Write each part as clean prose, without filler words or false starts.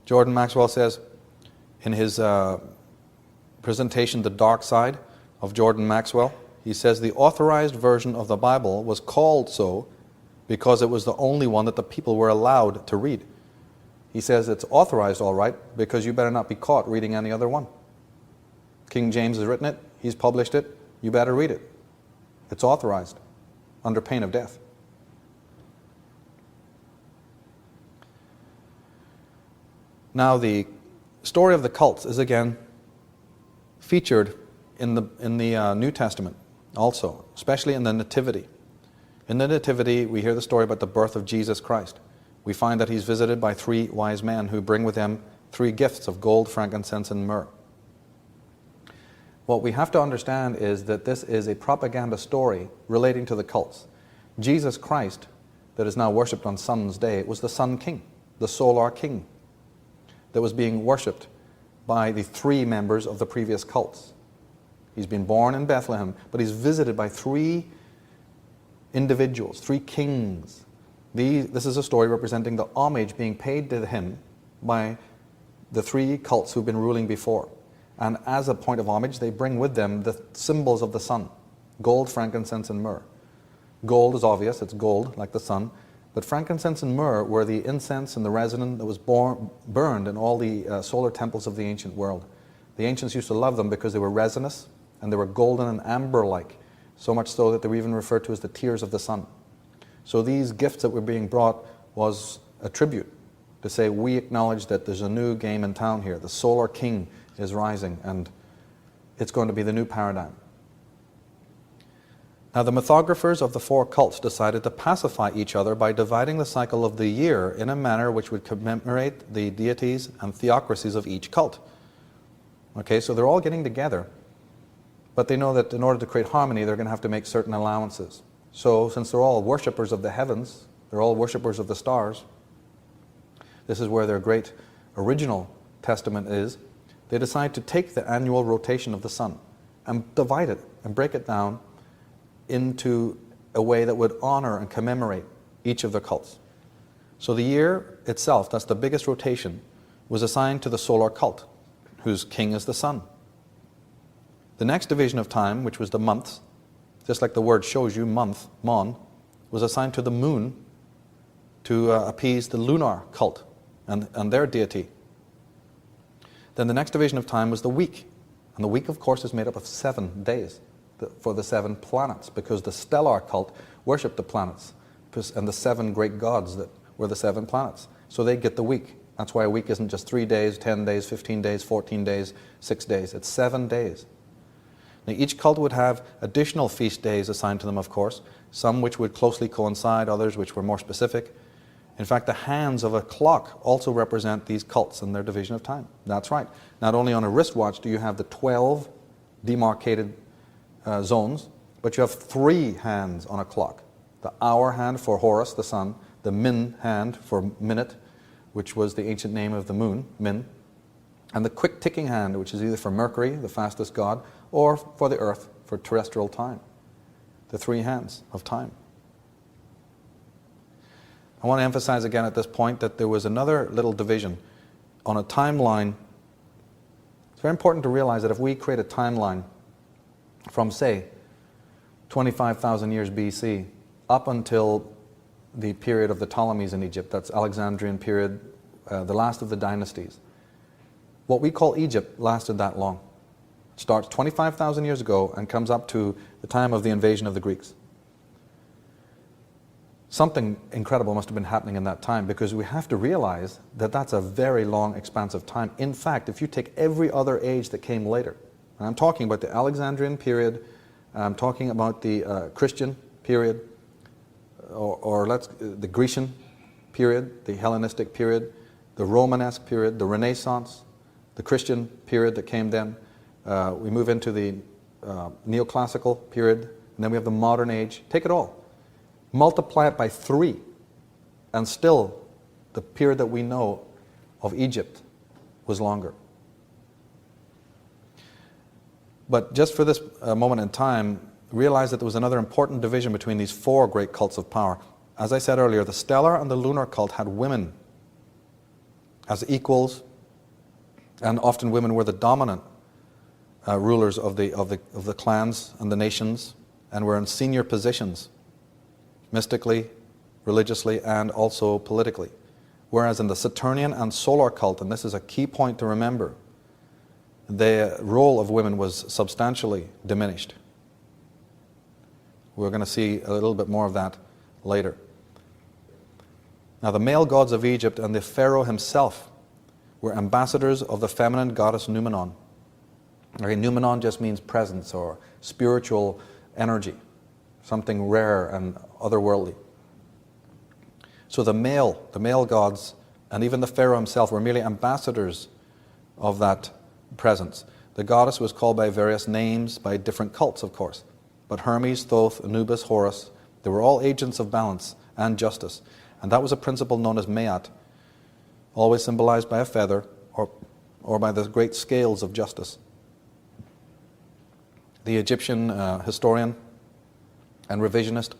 Jordan Maxwell says in his presentation, The Dark Side of Jordan Maxwell, he says the authorized version of the Bible was called so because it was the only one that the people were allowed to read. He says it's authorized all right because you better not be caught reading any other one. King James has written it, he's published it, you better read it. It's authorized under pain of death. Now the story of the cults is again featured in the New Testament also, especially in the Nativity. In the Nativity, we hear the story about the birth of Jesus Christ. We find that he's visited by 3 wise men who bring with them 3 gifts of gold, frankincense, and myrrh. What we have to understand is that this is a propaganda story relating to the cults. Jesus Christ, that is now worshipped on Sun's Day, was the Sun King, the solar king, that was being worshipped by the 3 members of the previous cults. He's been born in Bethlehem, but he's visited by 3 individuals, 3 kings. This is a story representing the homage being paid to him by the 3 cults who've been ruling before. And as a point of homage, they bring with them the symbols of the sun: gold, frankincense, and myrrh. Gold is obvious, it's gold, like the sun. But frankincense and myrrh were the incense and the resin that was burned in all the solar temples of the ancient world. The ancients used to love them because they were resinous and they were golden and amber-like, so much so that they were even referred to as the tears of the sun. So these gifts that were being brought was a tribute to say, we acknowledge that there's a new game in town here. The solar king is rising and it's going to be the new paradigm. Now the mythographers of the 4 cults decided to pacify each other by dividing the cycle of the year in a manner which would commemorate the deities and theocracies of each cult. Okay, so they're all getting together, but they know that in order to create harmony, they're going to have to make certain allowances. So since they're all worshippers of the heavens, they're all worshippers of the stars, this is where their great original testament is, they decide to take the annual rotation of the sun and divide it and break it down into a way that would honor and commemorate each of the cults. So the year itself, that's the biggest rotation, was assigned to the solar cult, whose king is the sun. The next division of time, which was the months, just like the word shows you, month, mon, was assigned to the moon to appease the lunar cult and their deity. Then the next division of time was the week. And the week, of course, is made up of 7 days for the 7 planets, because the stellar cult worshipped the planets and the 7 great gods that were the 7 planets. So they get the week. That's why a week isn't just 3 days, 10 days, 15 days, 14 days, 6 days. It's 7 days. Now each cult would have additional feast days assigned to them, of course, some which would closely coincide, others which were more specific. In fact, the hands of a clock also represent these cults and their division of time. That's right. Not only on a wristwatch do you have the 12 demarcated zones, but you have 3 hands on a clock. The hour hand for Horus, the sun, the min hand for minute, which was the ancient name of the moon, min, and the quick ticking hand, which is either for Mercury, the fastest god, or for the earth, for terrestrial time. The 3 hands of time. I want to emphasize again at this point that there was another little division on a timeline. It's very important to realize that if we create a timeline from, say, 25,000 years BC up until the period of the Ptolemies in Egypt, that's Alexandrian period, the last of the dynasties, what we call Egypt lasted that long. It starts 25,000 years ago and comes up to the time of the invasion of the Greeks. Something incredible must have been happening in that time, because we have to realize that that's a very long, expansive time. In fact, if you take every other age that came later, and I'm talking about the Alexandrian period, I'm talking about the Christian period, or the Grecian period, the Hellenistic period, the Romanesque period, the Renaissance, the Christian period that came then. We move into the neoclassical period, and then we have the modern age. Take it all. Multiply it by 3, and still the period that we know of Egypt was longer. But just for this moment in time, realize that there was another important division between these 4 great cults of power. As I said earlier, the stellar and the lunar cult had women as equals, and often women were the dominant rulers of the clans and the nations, and were in senior positions, mystically, religiously, and also politically. Whereas in the Saturnian and solar cult, and this is a key point to remember, the role of women was substantially diminished. We're going to see a little bit more of that later. Now, the male gods of Egypt and the pharaoh himself were ambassadors of the feminine goddess Numenon. Okay, Numenon just means presence or spiritual energy, something rare and otherworldly. So the male gods and even the pharaoh himself were merely ambassadors of that presence. The goddess was called by various names by different cults, of course. But Hermes, Thoth, Anubis, Horus, they were all agents of balance and justice. And that was a principle known as mEYEnd, always symbolized by a feather or by the great scales of justice. The Egyptian historian and revisionist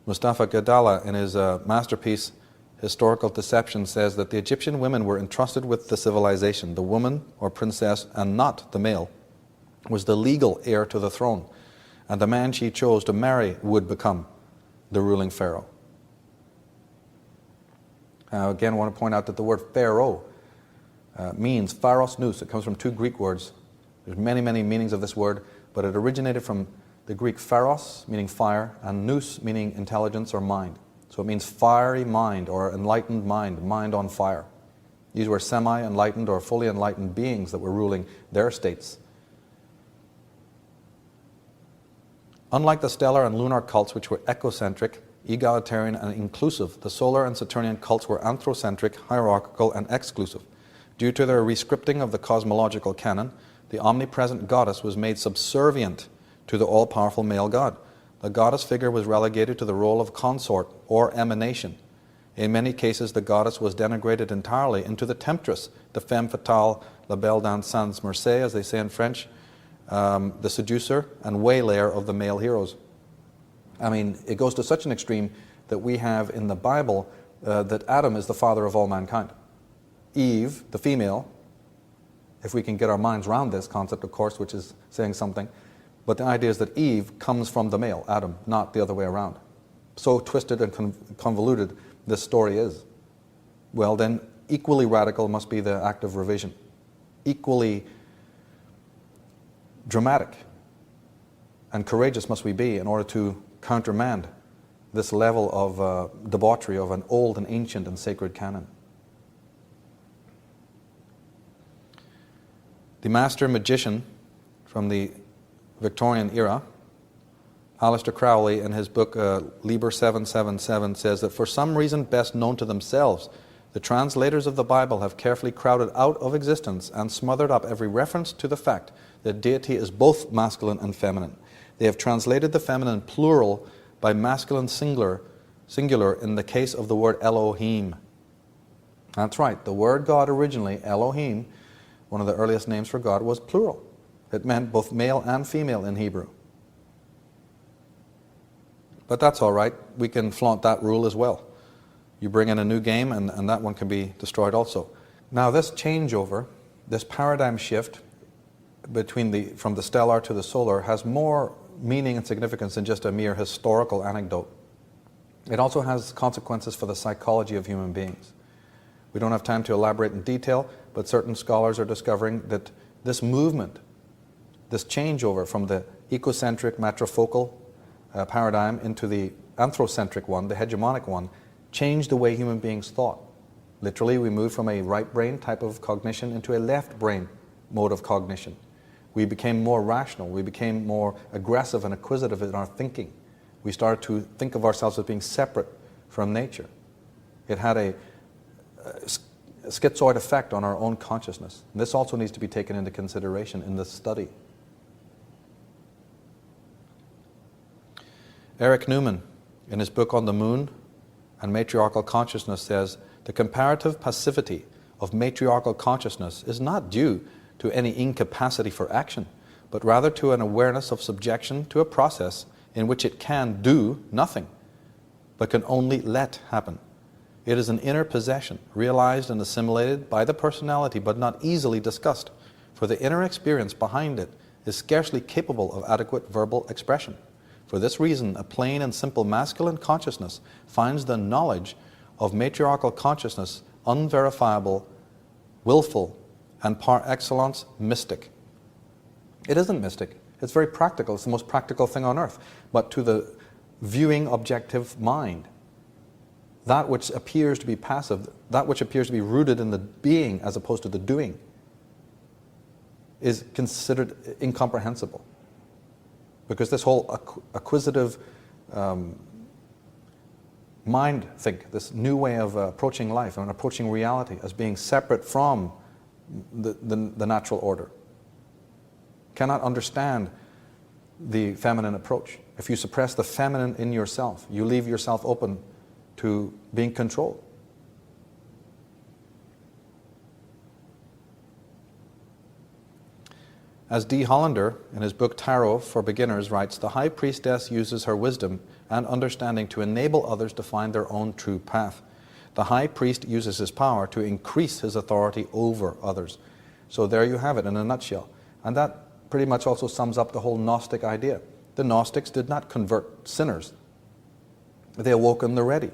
Mustafa Gadala, in his masterpiece Historical Deception, says that the Egyptian women were entrusted with the civilization. The woman or princess, and not the male, was the legal heir to the throne, and the man she chose to marry would become the ruling pharaoh. Again, I want to point out that the word pharaoh means pharos nous. It comes from two Greek words. There's many, many meanings of this word, but it originated from the Greek pharos, meaning fire, and nous, meaning intelligence or mind. So it means fiery mind or enlightened mind, mind on fire. These were semi-enlightened or fully enlightened beings that were ruling their states. Unlike the stellar and lunar cults, which were ecocentric, egalitarian, and inclusive, the solar and Saturnian cults were anthrocentric, hierarchical, and exclusive. Due to their rescripting of the cosmological canon, the omnipresent goddess was made subservient to the all-powerful male god. The goddess figure was relegated to the role of consort or emanation. In many cases, the goddess was denigrated entirely into the temptress, the femme fatale, la belle dans sans merci, as they say in French, the seducer and waylayer of the male heroes. I mean, it goes to such an extreme that we have in the Bible that Adam is the father of all mankind. Eve, the female, if we can get our minds around this concept, of course, which is saying something, but the idea is that Eve comes from the male, Adam, not the other way around. So twisted and convoluted this story is. Well, then, equally radical must be the act of revision. Equally dramatic and courageous must we be in order to countermand this level of debauchery of an old and ancient and sacred canon. The master magician from the Victorian era, Aleister Crowley, in his book Liber 777, says that for some reason best known to themselves, the translators of the Bible have carefully crowded out of existence and smothered up every reference to the fact that deity is both masculine and feminine. They have translated the feminine plural by masculine singular in the case of the word Elohim. That's right, the word God originally, Elohim, one of the earliest names for God, was plural. It meant both male and female in Hebrew. But that's all right. We can flaunt that rule as well. You bring in a new game and that one can be destroyed also. Now this changeover, this paradigm shift from the stellar to the solar has more meaning and significance than just a mere historical anecdote. It also has consequences for the psychology of human beings. We don't have time to elaborate in detail, but certain scholars are discovering that this movement, this changeover from the ecocentric, matrifocal paradigm into the anthrocentric one, the hegemonic one, changed the way human beings thought. Literally, we moved from a right brain type of cognition into a left brain mode of cognition. We became more rational. We became more aggressive and acquisitive in our thinking. We started to think of ourselves as being separate from nature. It had a schizoid effect on our own consciousness. And this also needs to be taken into consideration in this study. Eric Newman, in his book on the moon and matriarchal consciousness, says, the comparative passivity of matriarchal consciousness is not due to any incapacity for action, but rather to an awareness of subjection to a process in which it can do nothing, but can only let happen. It is an inner possession, realized and assimilated by the personality, but not easily discussed, for the inner experience behind it is scarcely capable of adequate verbal expression. For this reason, a plain and simple masculine consciousness finds the knowledge of matriarchal consciousness unverifiable, willful, and par excellence mystic. It isn't mystic. It's very practical. It's the most practical thing on earth. But to the viewing objective mind, that which appears to be passive, that which appears to be rooted in the being as opposed to the doing, is considered incomprehensible. Because this whole acquisitive mind think, this new way of approaching life and approaching reality as being separate from the natural order, cannot understand the feminine approach. If you suppress the feminine in yourself, you leave yourself open to being controlled. As D. Hollander, in his book Tarot for Beginners, writes, the high priestess uses her wisdom and understanding to enable others to find their own true path. The high priest uses his power to increase his authority over others. So there you have it in a nutshell. And that pretty much also sums up the whole Gnostic idea. The Gnostics did not convert sinners. They awoken the ready.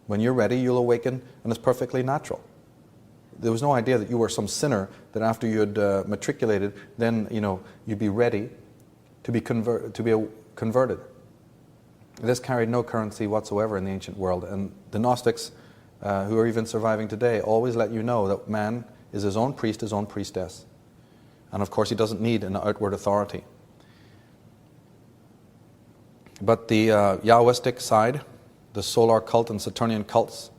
When you're ready, you'll awaken, and it's perfectly natural. There was no idea that you were some sinner, that after you had matriculated, then you'd be ready to be converted. This carried no currency whatsoever in the ancient world, and the Gnostics, who are even surviving today, always let you know that man is his own priest, his own priestess. And of course he doesn't need an outward authority. But the Yahwistic side, the solar cult and Saturnian cults,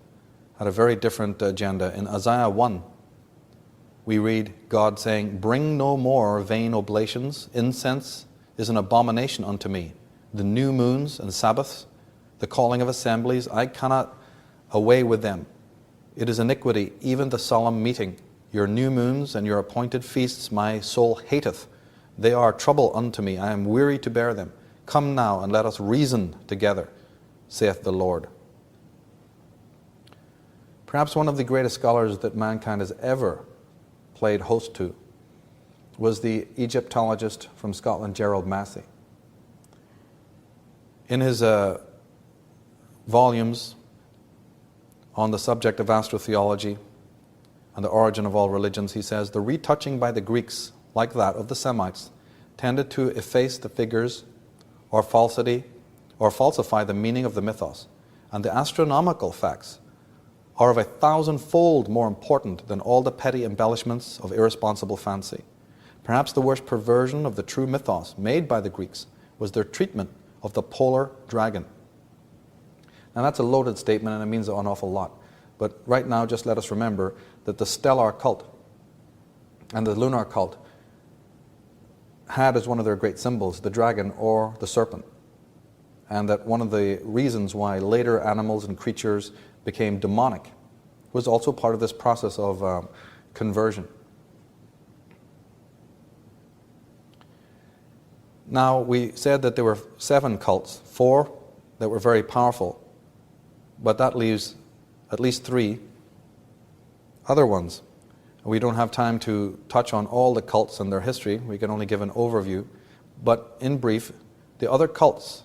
had a very different agenda. In Isaiah 1, we read God saying, bring no more vain oblations. Incense is an abomination unto me. The new moons and Sabbaths, the calling of assemblies, I cannot away with them. It is iniquity, even the solemn meeting. Your new moons and your appointed feasts my soul hateth. They are trouble unto me. I am weary to bear them. Come now and let us reason together, saith the Lord. Perhaps one of the greatest scholars that mankind has ever played host to was the Egyptologist from Scotland, Gerald Massey. In his volumes on the subject of astrotheology and the origin of all religions, he says, the retouching by the Greeks, like that of the Semites, tended to efface the figures or falsity or falsify the meaning of the mythos, and the astronomical facts are of 1,000-fold more important than all the petty embellishments of irresponsible fancy. Perhaps the worst perversion of the true mythos made by the Greeks was their treatment of the polar dragon. Now that's a loaded statement and it means an awful lot. But right now just let us remember that the stellar cult and the lunar cult had as one of their great symbols the dragon or the serpent. And that one of the reasons why later animals and creatures became demonic was also part of this process of conversion. Now, we said that there were 7 cults, 4 that were very powerful, but that leaves at least 3 other ones. We don't have time to touch on all the cults and their history. We can only give an overview. But in brief, the other cults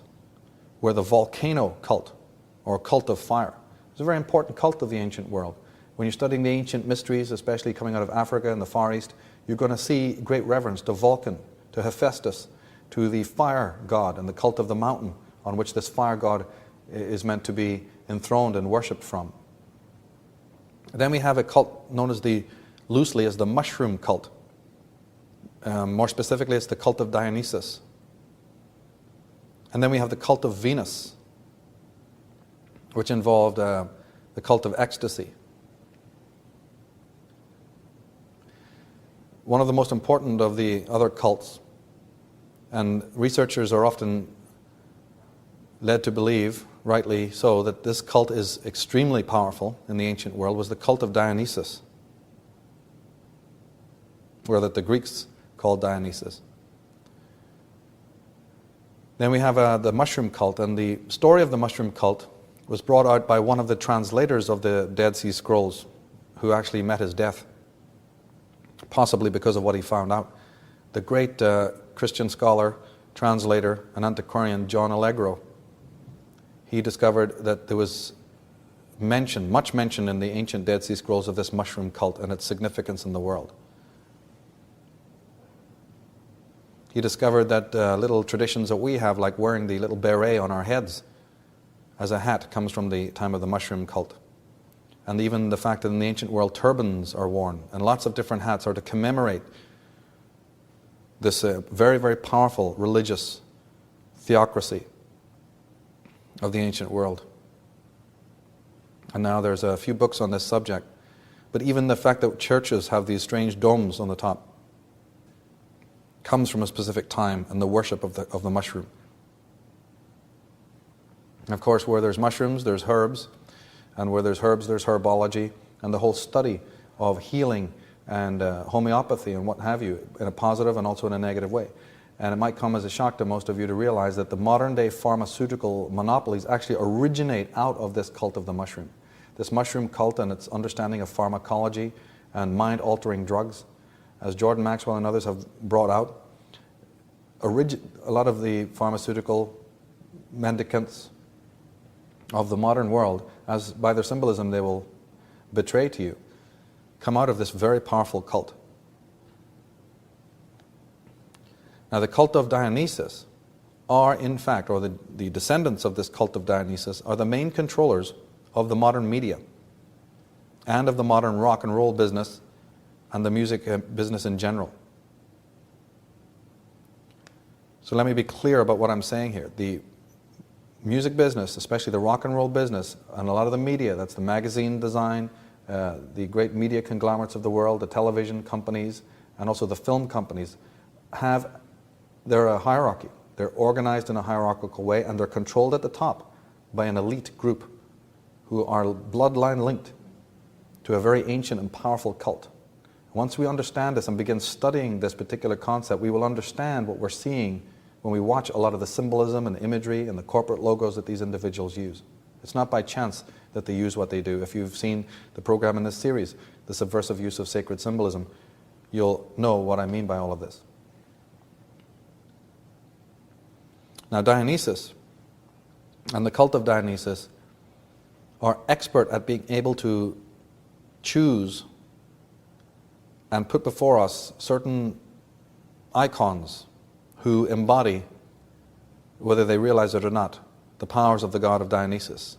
were the volcano cult, or cult of fire. It's a very important cult of the ancient world. When you're studying the ancient mysteries, especially coming out of Africa and the Far East, you're going to see great reverence to Vulcan, to Hephaestus, to the fire god and the cult of the mountain on which this fire god is meant to be enthroned and worshipped from. Then we have a cult known as loosely as the mushroom cult. More specifically, it's the cult of Dionysus. And then we have the cult of Venus, which involved the cult of ecstasy. One of the most important of the other cults, and researchers are often led to believe, rightly so, that this cult is extremely powerful in the ancient world, was the cult of Dionysus, or that the Greeks called Dionysus. Then we have the mushroom cult, and the story of the mushroom cult was brought out by one of the translators of the Dead Sea Scrolls, who actually met his death, possibly because of what he found out. The great Christian scholar, translator, and antiquarian John Allegro, he discovered that there was much mention in the ancient Dead Sea Scrolls of this mushroom cult and its significance in the world. He discovered that little traditions that we have, like wearing the little beret on our heads as a hat, comes from the time of the mushroom cult. And even the fact that in the ancient world turbans are worn and lots of different hats are to commemorate this very, very powerful religious theocracy of the ancient world. And now there's a few books on this subject. But even the fact that churches have these strange domes on the top comes from a specific time and the worship of the mushroom. And of course, where there's mushrooms, there's herbs. And where there's herbs, there's herbology. And the whole study of healing and homeopathy and what have you, in a positive and also in a negative way. And it might come as a shock to most of you to realize that the modern day pharmaceutical monopolies actually originate out of this cult of the mushroom. This mushroom cult and its understanding of pharmacology and mind-altering drugs, as Jordan Maxwell and others have brought out, a lot of the pharmaceutical mendicants of the modern world, as by their symbolism they will betray to you, come out of this very powerful cult. Now the cult of Dionysus are in fact, or the descendants of this cult of Dionysus are the main controllers of the modern media and of the modern rock and roll business and the music business in general. So let me be clear about what I'm saying here. The music business, especially the rock and roll business, and a lot of the media, that's the magazine design, the great media conglomerates of the world, the television companies, and also the film companies, they're a hierarchy. They're organized in a hierarchical way, and they're controlled at the top by an elite group who are bloodline linked to a very ancient and powerful cult. Once we understand this and begin studying this particular concept, we will understand what we're seeing when we watch a lot of the symbolism and imagery and the corporate logos that these individuals use. It's not by chance that they use what they do. If you've seen the program in this series, The Subversive Use of Sacred Symbolism, you'll know what I mean by all of this. Now Dionysus and the cult of Dionysus are expert at being able to choose and put before us certain icons who embody, whether they realize it or not, the powers of the god of Dionysus.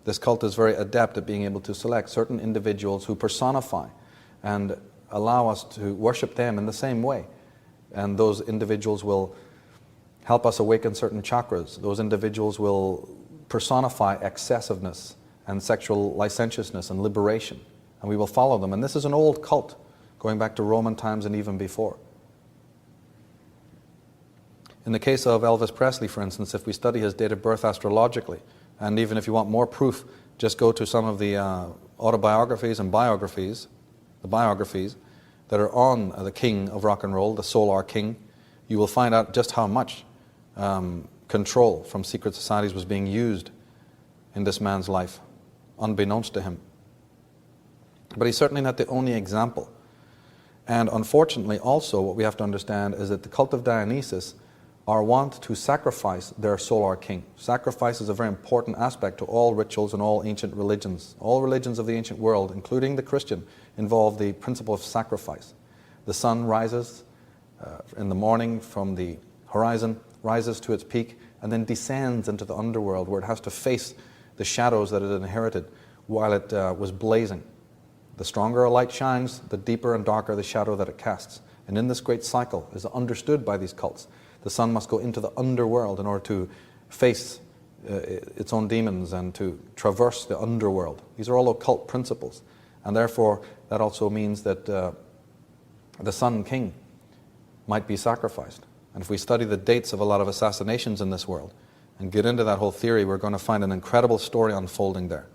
This cult is very adept at being able to select certain individuals who personify and allow us to worship them in the same way. And those individuals will help us awaken certain chakras. Those individuals will personify excessiveness and sexual licentiousness and liberation. And we will follow them. And this is an old cult, going back to Roman times and even before. In the case of Elvis Presley, for instance, if we study his date of birth astrologically, and even if you want more proof, just go to some of the autobiographies and biographies, the biographies that are on the king of rock and roll, the Solar King. You will find out just how much control from secret societies was being used in this man's life, unbeknownst to him. But he's certainly not the only example. And unfortunately also what we have to understand is that the cult of Dionysus are wont to sacrifice their solar king. Sacrifice is a very important aspect to all rituals and all ancient religions. All religions of the ancient world, including the Christian, involve the principle of sacrifice. The sun rises in the morning from the horizon, rises to its peak, and then descends into the underworld where it has to face the shadows that it inherited while it was blazing. The stronger a light shines, the deeper and darker the shadow that it casts. And in this great cycle is understood by these cults. The sun must go into the underworld in order to face its own demons and to traverse the underworld. These are all occult principles. And therefore, that also means that the Sun King might be sacrificed. And if we study the dates of a lot of assassinations in this world and get into that whole theory, we're going to find an incredible story unfolding there.